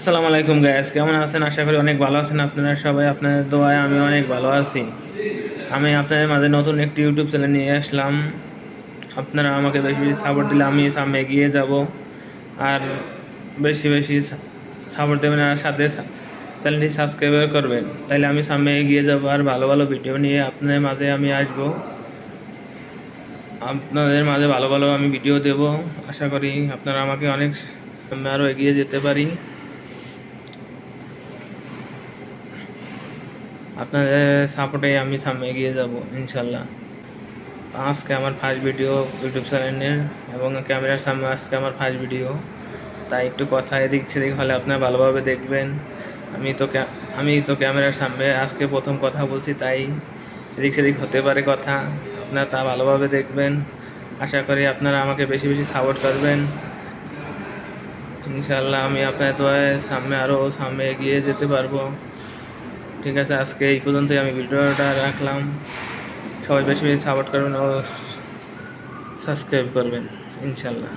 আসসালামু আলাইকুম গাইস, কেমন আছেন? আশা করি অনেক ভালো আছেন আপনারা সবাই। আপনাদের দোয়ায় আমি অনেক ভালো আছি। আমি আপনাদের মাঝে নতুন একটি ইউটিউব চ্যানেল নিয়ে আসলাম। আপনারা আমাকে বেশি বেশি সাপোর্ট দিলে আমি সামনে এগিয়ে যাব। আর বেশি বেশি সাপোর্ট দেবেন, আর সাথে চ্যানেলটি সাবস্ক্রাইব করবেন, তাইলে আমি সামনে এগিয়ে যাব আর ভালো ভালো ভিডিও নিয়ে আপনাদের মাঝে আমি আসব। আপনাদের মাঝে ভালো ভালো আমি ভিডিও দেব। আশা করি আপনারা আমাকে অনেক আরও এগিয়ে যেতে পারি। আপনাদের সাপোর্টে আমি সামনে এগিয়ে যাব ইনশাল্লাহ। আজকে আমার ফার্স্ট ভিডিও ইউটিউব চ্যানেলের, এবং ক্যামেরার সামনে আজকে আমার ফার্স্ট ভিডিও, তাই একটু কথা এদিক সেদিক হলে আপনারা ভালোভাবে দেখবেন। আমি তো ক্যামেরার সামনে আজকে প্রথম কথা বলছি, তাই এদিক সেদিক হতে পারে কথা, আপনারা তা ভালোভাবে দেখবেন। আশা করি আপনারা আমাকে বেশি বেশি সাপোর্ট করবেন ইনশাল্লাহ। আমি আপনার দোয়ায় আরও সামনে এগিয়ে যেতে পারবো। ঠিক আছে, আজকে এই পর্যন্তই আমি ভিডিওটা রাখলাম। সবাই বেশি বেশি সাপোর্ট করবেন ও সাবস্ক্রাইব করবেন ইনশাল্লাহ।